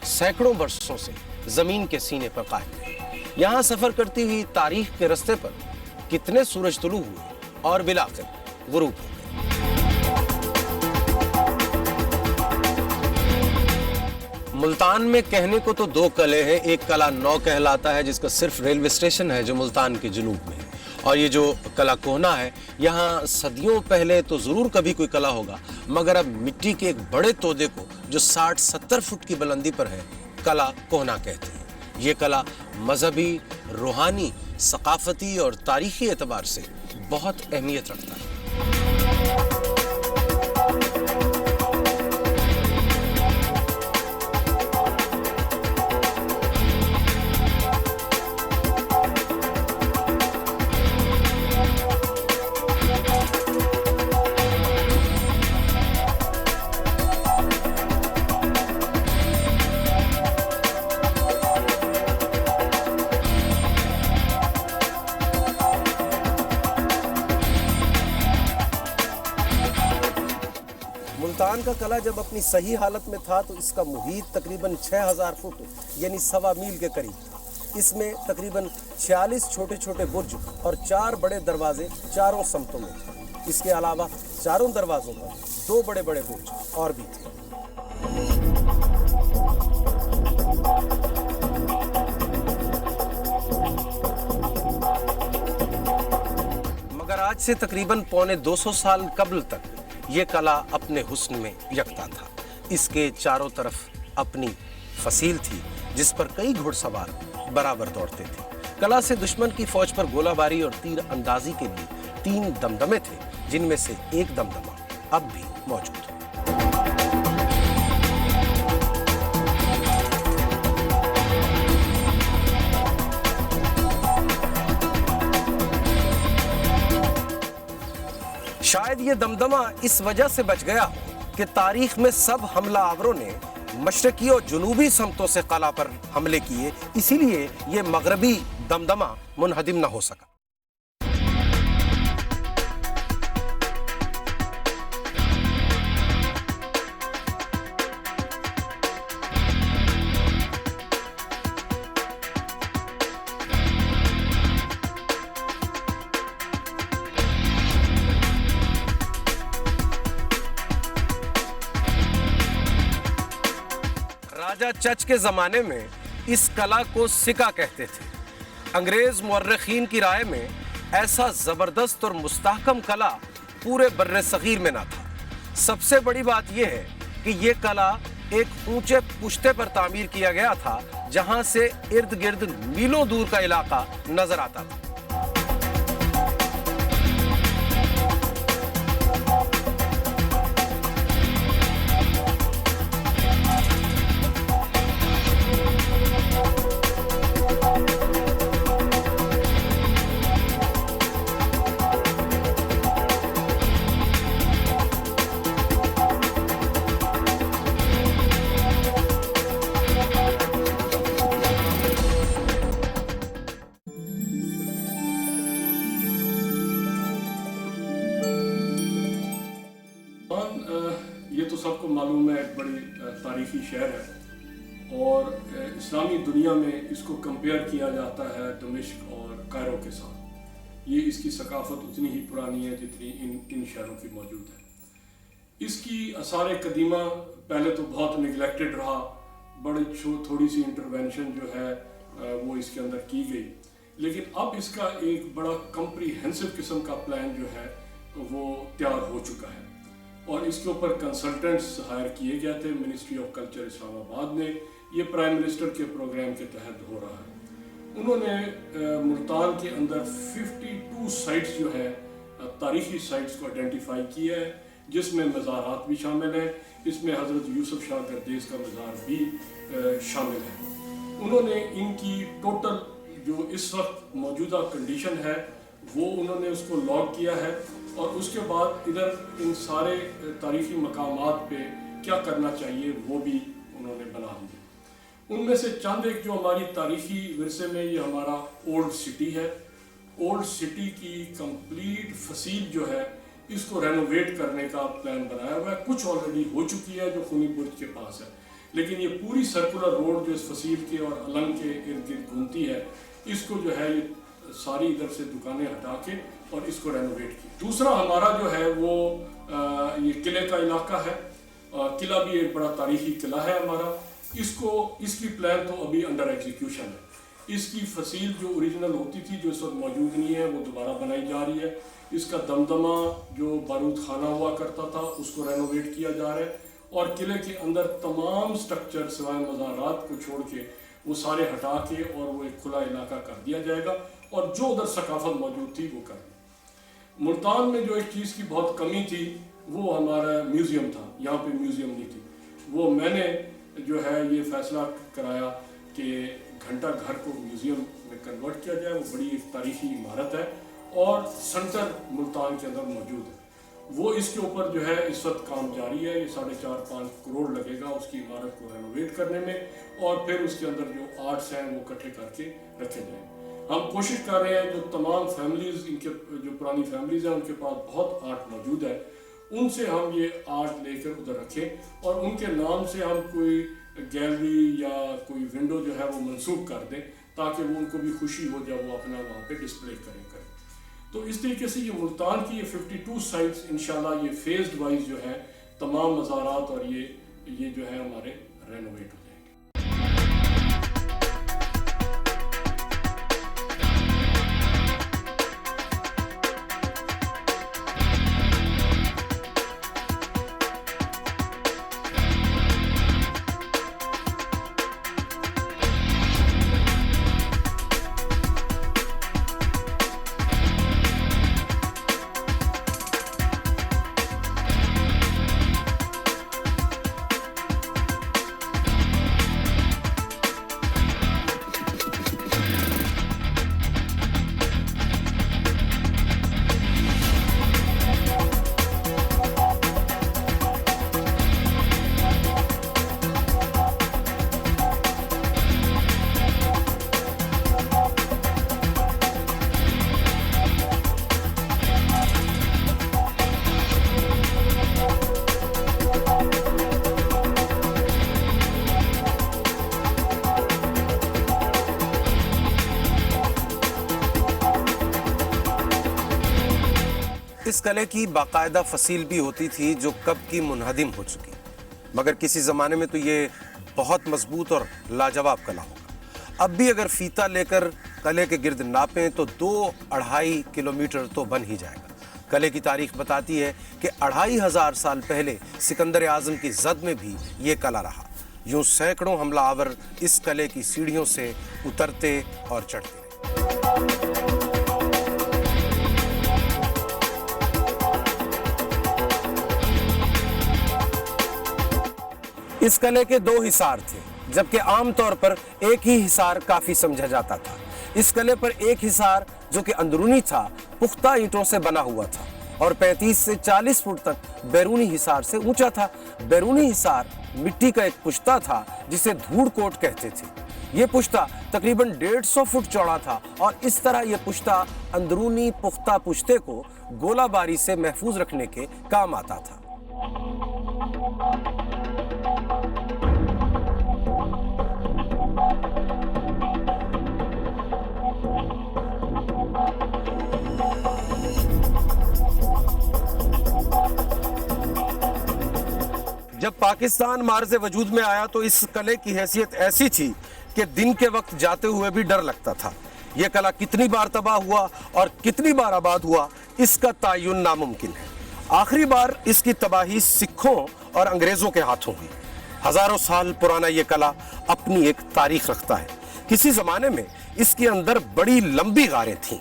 सैकड़ों वर्षों से जमीन के सीने पर कायम है। यहाँ सफर करती हुई तारीख के रास्ते पर कितने सूरज तुलू हुए और बिलाखिर गुरूब हो गए। मुल्तान में कहने को तो दो कले हैं। एक कला नौ कहलाता है, जिसका सिर्फ रेलवे स्टेशन है जो मुल्तान के जुनूब में है, और ये जो कला कोहना है, यहाँ सदियों पहले तो जरूर कभी कोई कला होगा, मगर अब मिट्टी के एक बड़े तोदे को जो 60-70 फुट की बुलंदी पर है, कला कोहना कहते हैं। ये कला मजहबी, रूहानी, सकाफती और तारीखी एतबार से बहुत अहमियत रखता है। मुल्तान का कला जब अपनी सही हालत में था तो इसका मुहीत तकरीबन 6000 फुट यानी 1.25 मील के करीब था। इसमें तकरीबन 46 छोटे छोटे बुर्ज और 4 बड़े दरवाजे चारों समतों में थे। इसके अलावा चारों दरवाजों पर 2 बड़े बड़े बुर्ज और भी थे। मगर आज से तकरीबन पौने 200 साल कबल तक ये कला अपने हुस्न में यकता था। इसके चारों तरफ अपनी फसील थी, जिस पर कई घुड़सवार बराबर दौड़ते थे। कला से दुश्मन की फौज पर गोलाबारी और तीर अंदाजी के लिए 3 दमदमे थे, जिनमें से एक दमदमा अब भी मौजूद है। शायद ये दमदमा इस वजह से बच गया हो कि तारीख में सब हमलावरों ने मशरकी और जुनूबी समतों से कला पर हमले किए, इसीलिए ये मगरबी दमदमा मुनहदिम न हो सका। राजा चच के ज़माने में इस कला को सिका कहते थे। अंग्रेज़ मुअर्रिखीन की राय में ऐसा ज़बरदस्त और मुस्तहकम कला पूरे बर्रे सगीर में ना था। सबसे बड़ी बात यह है कि यह कला एक ऊंचे पुश्ते पर तामीर किया गया था, जहां से इर्द गिर्द मीलों दूर का इलाका नजर आता था। ये तो सबको मालूम है, एक बड़ी तारीखी शहर है और इस्लामी दुनिया में इसको कंपेयर किया जाता है दमिश्क और कायरो के साथ। ये इसकी सकाफत उतनी ही पुरानी है जितनी इन शहरों की मौजूद है। इसकी आसार कदीमा पहले तो बहुत निगलेक्टेड रहा, बड़ी थोड़ी सी इंटरवेंशन जो है वो इसके अंदर की गई, लेकिन अब इसका एक बड़ा कम्प्रीहेंसिव किस्म का प्लान जो है वो तैयार हो चुका है और इसके ऊपर कंसल्टेंट्स हायर किए गए थे। मिनिस्ट्री ऑफ कल्चर इस्लामाबाद ने, ये प्राइम मिनिस्टर के प्रोग्राम के तहत हो रहा है। उन्होंने मुल्तान के अंदर 52 साइट्स जो है तारीखी साइट्स को आइडेंटिफाई किया है, जिसमें मज़ारात भी शामिल हैं। इसमें हज़रत यूसुफ शाह गर्देस का मज़ार भी शामिल है। उन्होंने इनकी टोटल जो इस वक्त मौजूदा कंडीशन है वो उन्होंने उसको लॉग किया है और उसके बाद इधर इन सारे तारीखी मकामात पे क्या करना चाहिए वो भी उन्होंने बना दिए। उनमें से चंद एक जो हमारी तारीखी विरसे में ये हमारा ओल्ड सिटी है। ओल्ड सिटी की कंप्लीट फसील जो है इसको रेनोवेट करने का प्लान बनाया हुआ है। कुछ ऑलरेडी हो चुकी है जो खूनी बुर्ज के पास है, लेकिन ये पूरी सर्कुलर रोड जो इस फसील के और अलंग के इर्द गिर्द घूमती है, इसको जो है ये सारी इधर से दुकानें हटा के और इसको रेनोवेट की। दूसरा हमारा जो है वो ये किले का इलाका है। किला भी एक बड़ा तारीखी किला है हमारा। इसकी प्लान तो अभी अंडर एग्जीक्यूशन है। इसकी फसील जो ओरिजिनल होती थी, जो इस वक्त मौजूद नहीं है, वो दोबारा बनाई जा रही है। इसका दमदमा जो बारूद खाना हुआ करता था, उसको रेनोवेट किया जा रहा है और किले के अंदर तमाम स्ट्रक्चर सिवाय मज़ारात को छोड़ के वो सारे हटा के और वो एक खुला इलाका कर दिया जाएगा और जो उधर सकाफत मौजूद थी वो कर दी। मुल्तान में जो एक चीज़ की बहुत कमी थी वो हमारा म्यूज़ियम था। यहाँ पे म्यूज़ियम नहीं थी। वो मैंने जो है ये फैसला कराया कि घंटा घर को म्यूज़ियम में कन्वर्ट किया जाए। वो बड़ी एक तारीखी इमारत है और सेंटर मुल्तान के अंदर मौजूद है। वो इसके ऊपर जो है इस वक्त काम जारी है। ये 4.5-5 करोड़ लगेगा उसकी इमारत को रेनोवेट करने में और फिर उसके अंदर जो आर्ट्स हैं वो इकट्ठे करके रखे जाएँ। हम कोशिश कर रहे हैं जो तमाम फैमिलीज़, इनके जो पुरानी फैमिलीज़ हैं उनके पास बहुत आर्ट मौजूद है, उनसे हम ये आर्ट लेकर उधर रखें और उनके नाम से हम कोई गैलरी या कोई विंडो जो है वो मंसूब कर दें ताकि वो उनको भी खुशी हो जब वो अपना वहाँ पे डिस्प्ले करें। तो इस तरीके से ये मुल्तान की ये 52 साइट्स इंशाल्लाह ये फेज्ड वाइज जो है तमाम मज़ारात और ये जो है हमारे रेनोवेट हो जाएंगे। इस कले की बाकायदा फसील भी होती थी जो कब की मुनहदिम हो चुकी, मगर किसी ज़माने में तो ये बहुत मजबूत और लाजवाब कला होगा। अब भी अगर फीता लेकर कले के गिर्द नापें तो 2-2.5 किलोमीटर तो बन ही जाएगा। कले की तारीख बताती है कि 2500 साल पहले सिकंदर आज़म की जद में भी ये कला रहा। यूं सैकड़ों हमलावर इस कले की सीढ़ियों से उतरते और चढ़ते रहे। इस कले के 2 हिसार थे, जबकि आमतौर पर एक ही हिसार काफी समझा जाता था। इस कले पर एक हिसार जो कि अंदरूनी था, पुख्ता ईंटों से बना हुआ था और 35 से 40 फुट तक बैरूनी हिसार से ऊंचा था। बैरूनी हिसार मिट्टी का एक पुश्ता था जिसे धूड़ कोट कहते थे। ये पुश्ता तकरीबन 150 फुट चौड़ा था और इस तरह ये पुश्ता अंदरूनी पुख्ता पुश्ते को गोलाबारी से महफूज रखने के काम आता था। जब पाकिस्तान मार्ज़े वजूद में आया तो इस कले की हैसियत ऐसी थी कि दिन के वक्त जाते हुए भी डर लगता था। यह कला कितनी बार तबाह हुआ और कितनी बार आबाद हुआ, इसका तायुन नामुमकिन है। आखिरी बार इसकी तबाही सिखों और अंग्रेजों के हाथों हुई। हजारों साल पुराना यह कला अपनी एक तारीख रखता है। किसी जमाने में इसके अंदर बड़ी लंबी गारें थीं।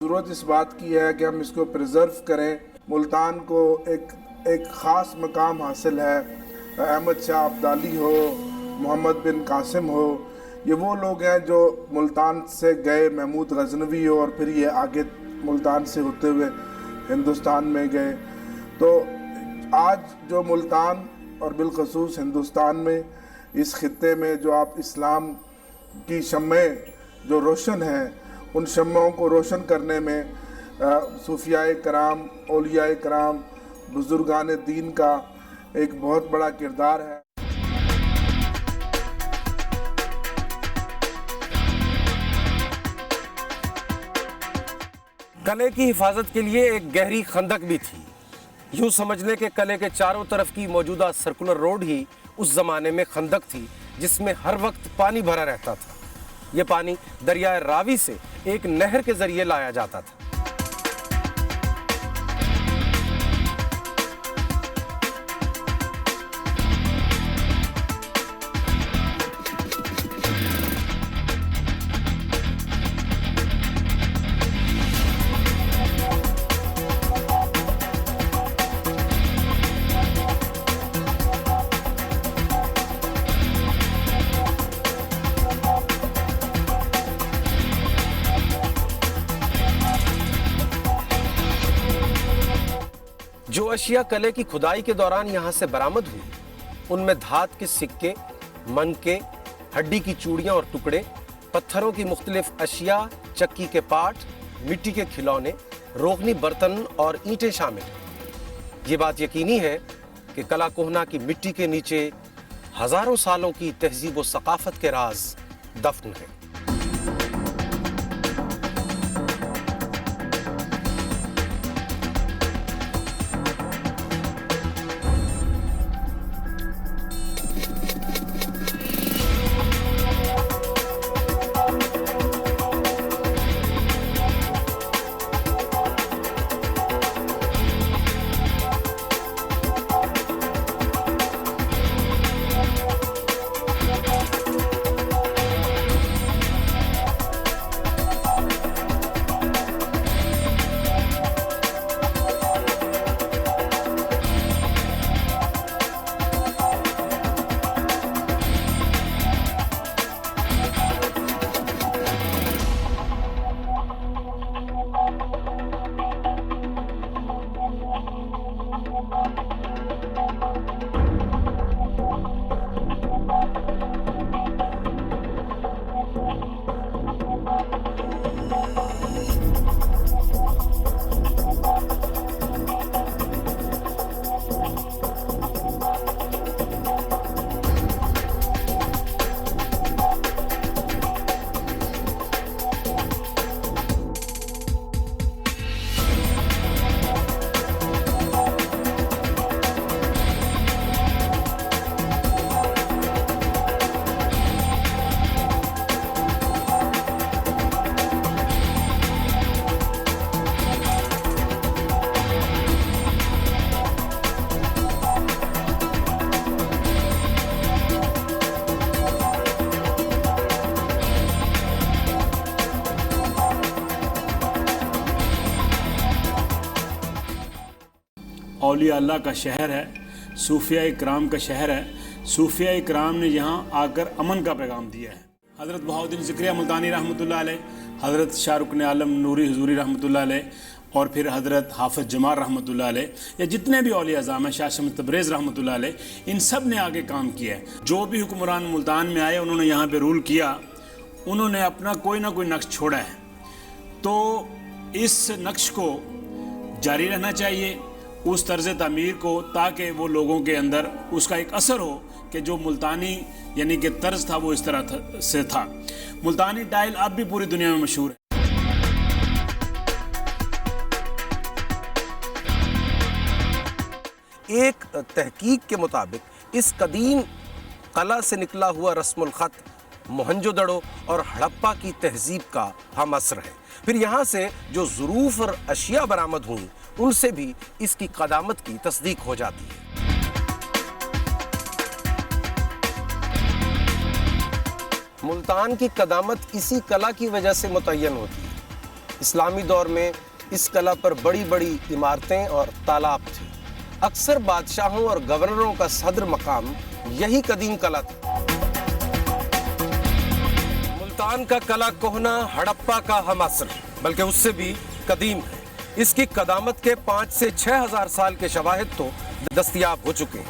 ज़रूरत इस बात की है कि हम इसको प्रिजर्व करें। मुल्तान को एक ख़ास मकाम हासिल है। अहमद शाह अब्दाली हो, मोहम्मद बिन कासिम हो, ये वो लोग हैं जो मुल्तान से गए, महमूद गजनवी हो और फिर ये आगे मुल्तान से होते हुए हिंदुस्तान में गए। तो आज जो मुल्तान और बिलखसूस हिंदुस्तान में इस खित्ते में जो आप इस्लाम की शम्में जो रोशन हैं, उन शम्मों को रोशन करने में सूफियाए कराम, औलियाए कराम, बुजुर्गान दीन का एक बहुत बड़ा किरदार है। कले की हिफाजत के लिए एक गहरी खंदक भी थी। यूं समझ लें कि कले के चारों तरफ की मौजूदा सर्कुलर रोड ही उस जमाने में खंदक थी, जिसमें हर वक्त पानी भरा रहता था। यह पानी दरियाए रावी से एक नहर के जरिए लाया जाता था। जो अशिया कले की खुदाई के दौरान यहाँ से बरामद हुई, उनमें धात के सिक्के, मनके, हड्डी की चूड़ियां और टुकड़े, पत्थरों की मुख्तलिफ अशिया, चक्की के पार्ट, मिट्टी के खिलौने, रोगनी बर्तन और ईंटें शामिल हैं। ये बात यकीनी है कि कला कोहना की मिट्टी के नीचे हजारों सालों की तहजीब व सकाफत के राज दफन हैं। औलिया अल्लाह का शहर है, सूफिया इकराम का शहर है। सूफिया इकराम ने यहाँ आकर अमन का पैगाम दिया है। हज़रत बहाउद्दीन ज़िक्रिया मुल्तानी रहमतुल्लाह अलैह, हज़रत शाहरुख आलम नूरी हुजूरी रहमतुल्लाह अलैह और फिर हज़रत हाफ़िज़ जमाल रहमतुल्लाह अलैह, या जितने भी औलिया अज़ाम हैं, शाह शमस तबरेज़ रहमतुल्लाह अलैह, इन सब ने आगे काम किया है। जो भी हुक्मरान मुल्तान में आए, उन्होंने यहाँ पे रूल किया, उन्होंने अपना कोई ना कोई नक्श छोड़ा है। तो इस नक्श को जारी रहना चाहिए, उस तर्ज़ तामीर को, ताकि वो लोगों के अंदर उसका एक असर हो कि जो मुल्तानी यानी कि तर्ज था वो इस तरह से था। मुल्तानी टाइल अब भी पूरी दुनिया में मशहूर है। एक तहकीक के मुताबिक इस कदीम कला से निकला हुआ रस्मुल ख़त मोहनजोदड़ो और हड़प्पा की तहजीब का हम असर है। फिर यहाँ से जो ज़ुरूफ़ और अशिया बरामद हुई, उनसे भी इसकी क़दामत की तस्दीक हो जाती है। मुल्तान की क़दामत इसी कला की वजह से मुतय्यन होती है। इस्लामी दौर में इस कला पर बड़ी बड़ी इमारतें और तालाब थे। अक्सर बादशाहों और गवर्नरों का सदर मकाम यही कदीम कला था। मुल्तान का कला कोहना हड़प्पा का हम असर, बल्कि उससे भी कदीम है। इसकी कदामत के 5 से 6 हजार साल के शवाहिद तो दस्तयाब हो चुके हैं।